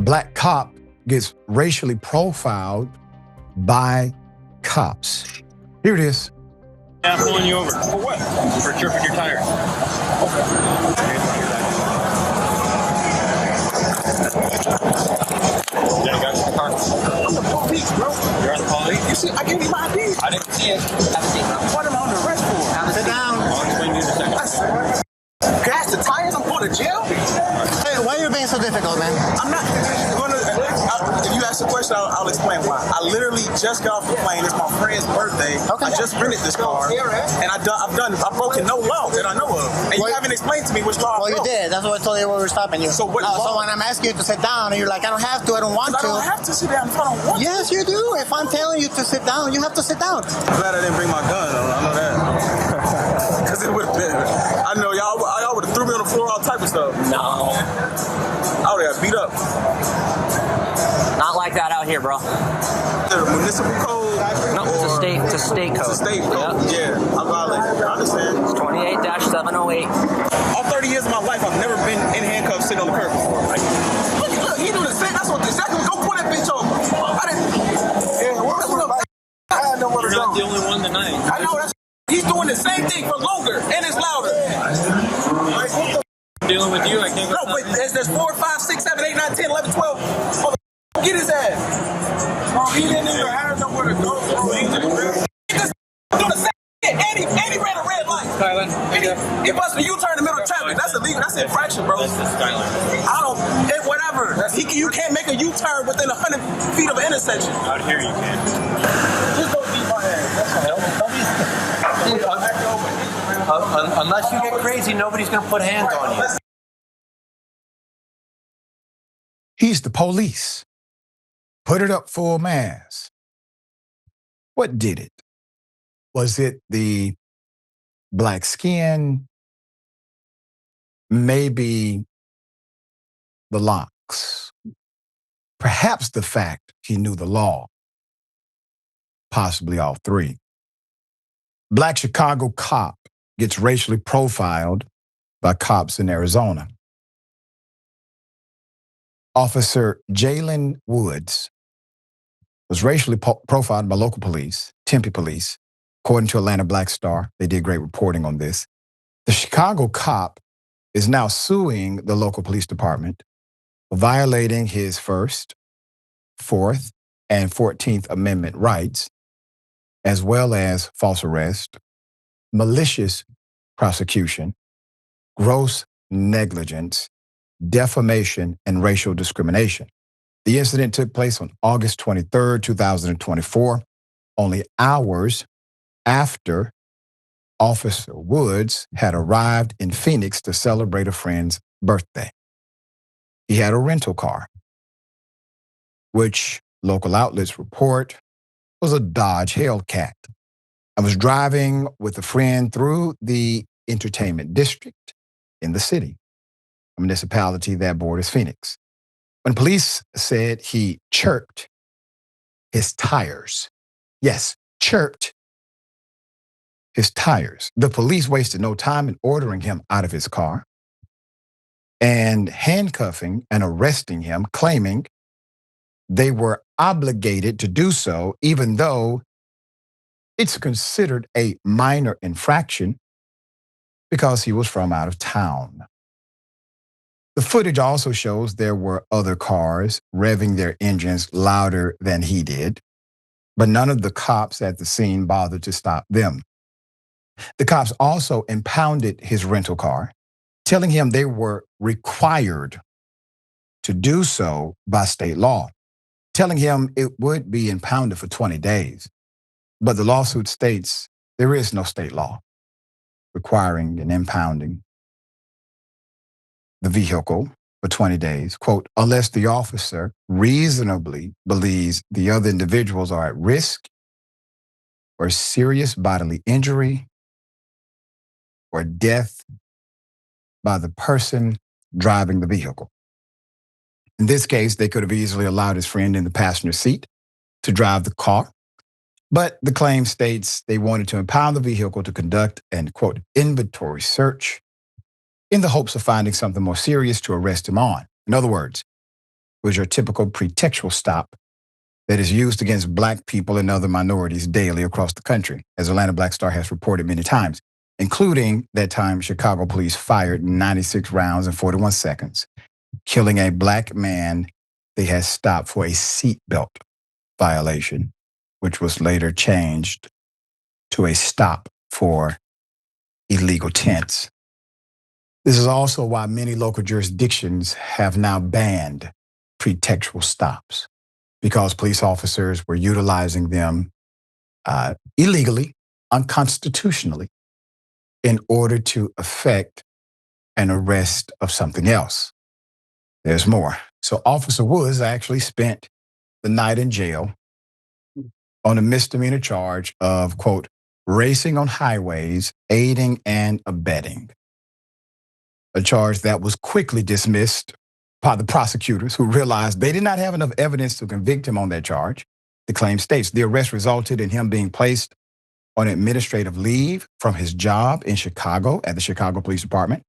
black cop gets racially profiled by cops. Here it is. Yeah, I'm pulling you over. For what? For chirping your tires. Okay. Yeah, got in the car. I'm the police, bro. You're on the police? You see, I gave you my ID. I didn't see it. Have a seat. What am I on the arrest for? Sit down. I'll explain to you in a second. Gas the tires? I'm going to jail? Hey, why are you being so difficult, man? I'm not going to... If you ask a question, I'll explain why. I literally just got off the plane. It's my friend's birthday. Okay. I just rented this car. And I've broken no law that I know of. And you haven't explained to me which law I broke. Well, you did. That's what I told you when we were stopping you. So what law? So when I'm asking you to sit down, and you're like, I don't have to, I don't want to. I don't have to sit down if I don't want to. Yes, you do. If I'm telling you to sit down, you have to sit down. I'm glad I didn't bring my gun. I know that. Because it would have been... I know y'all would have threw me on the floor, all type of stuff. No. I would have got beat up. Not like that out here, bro. The municipal code? No, it's a state code. It's a state code. Yep. Yeah, I violated it. I understand. It's 28-708. All 30 years of my life, I've never been in handcuffs sitting on the curb before. Like, look, he do the same. That's what exactly. Go pull that bitch over. I didn't. Yeah, what? I didn't know what to do. You're not the only one tonight. I know that's. He's doing the same thing for longer, and it's louder. Like, what the? Dealing with you, I can't go. No, but there's 4, 5, 6, 7, 8, 9, 10, 11, 12. Get his ass. Bro, he didn't even have nowhere to go. Bro. He just doing the same shit. And he ran a red light. Skyline. He busted a U-turn in the middle of traffic. That's illegal. That's an infraction, bro. That's the Skyline. I don't. Whatever. You can't make a U-turn within 100 feet of an intersection. Out here you can. Just don't beat my ass. That's all. Unless you get crazy, nobody's going to put hands on you. He's the police. Put it up full mass. What did it? Was it the black skin? Maybe the locks. Perhaps the fact he knew the law. Possibly all three. Black Chicago cop gets racially profiled by cops in Arizona. Officer Jalen Woods was racially profiled by local police, Tempe Police, according to Atlanta Black Star. They did great reporting on this. The Chicago cop is now suing the local police department for violating his First, Fourth, and 14th Amendment rights, as well as false arrest, malicious prosecution, gross negligence, defamation, and racial discrimination. The incident took place on August 23rd, 2024, only hours after Officer Woods had arrived in Phoenix to celebrate a friend's birthday. He had a rental car, which local outlets report was a Dodge Hellcat. I was driving with a friend through the entertainment district in the city, a municipality that borders Phoenix, when police said he chirped his tires. Yes, chirped his tires. The police wasted no time in ordering him out of his car and handcuffing and arresting him, claiming they were obligated to do so, even though it's considered a minor infraction because he was from out of town. The footage also shows there were other cars revving their engines louder than he did, but none of the cops at the scene bothered to stop them. The cops also impounded his rental car, telling him they were required to do so by state law, telling him it would be impounded for 20 days. But the lawsuit states there is no state law requiring an impounding the vehicle for 20 days, quote, unless the officer reasonably believes the other individuals are at risk or serious bodily injury or death by the person driving the vehicle. In this case, they could have easily allowed his friend in the passenger seat to drive the car, but the claim states they wanted to impound the vehicle to conduct an, quote, inventory search in the hopes of finding something more serious to arrest him on. In other words, was your typical pretextual stop that is used against Black people and other minorities daily across the country, as Atlanta Black Star has reported many times, including that time Chicago police fired 96 rounds in 41 seconds, killing a Black man they had stopped for a seatbelt violation, which was later changed to a stop for illegal tents. This is also why many local jurisdictions have now banned pretextual stops, because police officers were utilizing them illegally, unconstitutionally, in order to effect an arrest of something else. There's more. So Officer Woods actually spent the night in jail on a misdemeanor charge of, quote, racing on highways, aiding and abetting. A charge that was quickly dismissed by the prosecutors, who realized they did not have enough evidence to convict him on that charge. The claim states the arrest resulted in him being placed on administrative leave from his job in Chicago at the Chicago Police Department,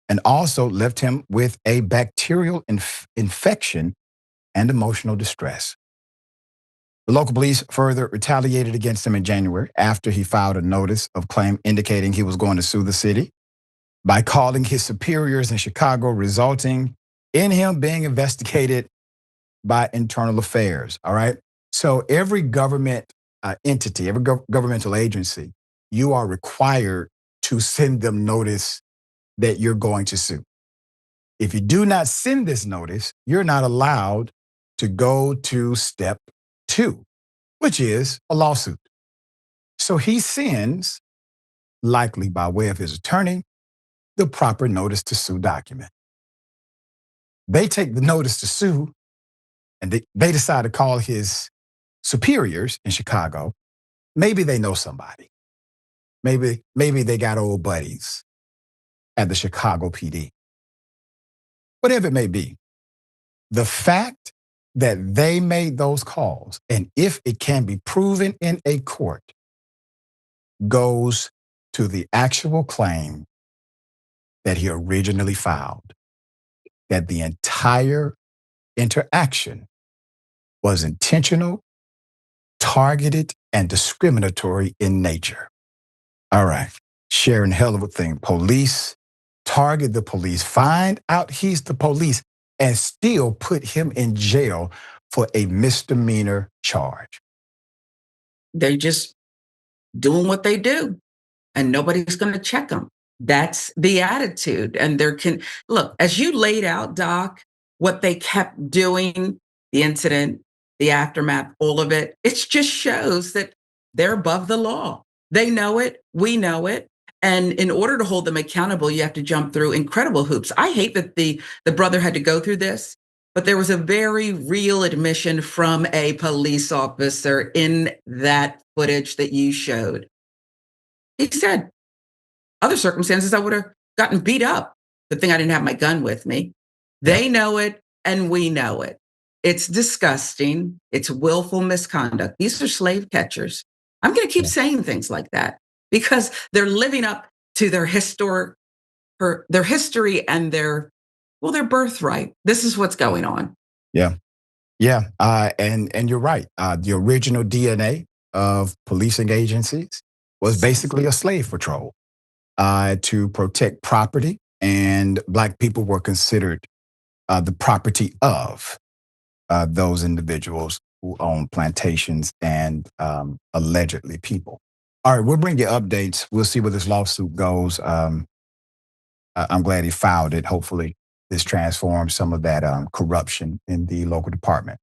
and also left him with a bacterial infection and emotional distress. The local police further retaliated against him in January after he filed a notice of claim indicating he was going to sue the city by calling his superiors in Chicago, resulting in him being investigated by internal affairs, all right? So every government entity, every governmental agency, you are required to send them notice that you're going to sue. If you do not send this notice, you're not allowed to go to step 2, which is a lawsuit. So he sends, likely by way of his attorney, the proper notice to sue document. They take the notice to sue, and they decide to call his superiors in Chicago. Maybe they know somebody. Maybe they got old buddies at the Chicago PD. Whatever it may be, the fact that they made those calls, and if it can be proven in a court, goes to the actual claim that he originally filed, that the entire interaction was intentional, targeted, and discriminatory in nature. All right, Sharon, hell of a thing. Police target the police, find out he's the police, and still put him in jail for a misdemeanor charge. They're just doing what they do, and nobody's going to check them. That's the attitude. And look, as you laid out, Doc, what they kept doing, the incident, the aftermath, all of it, it just shows that they're above the law. They know it. We know it. And in order to hold them accountable, you have to jump through incredible hoops. I hate that the brother had to go through this, but there was a very real admission from a police officer in that footage that you showed. He said, other circumstances, I would have gotten beat up. Good thing I didn't have my gun with me. They know it, and we know it. It's disgusting. It's willful misconduct. These are slave catchers. I'm going to keep saying things like that because they're living up to their history and their birthright. This is what's going on. Yeah. And you're right. The original DNA of policing agencies was basically a slave patrol to protect property, and Black people were considered the property of those individuals who own plantations and allegedly people. All right, we'll bring you updates. We'll see where this lawsuit goes. I'm glad he filed it. Hopefully, this transforms some of that corruption in the local department.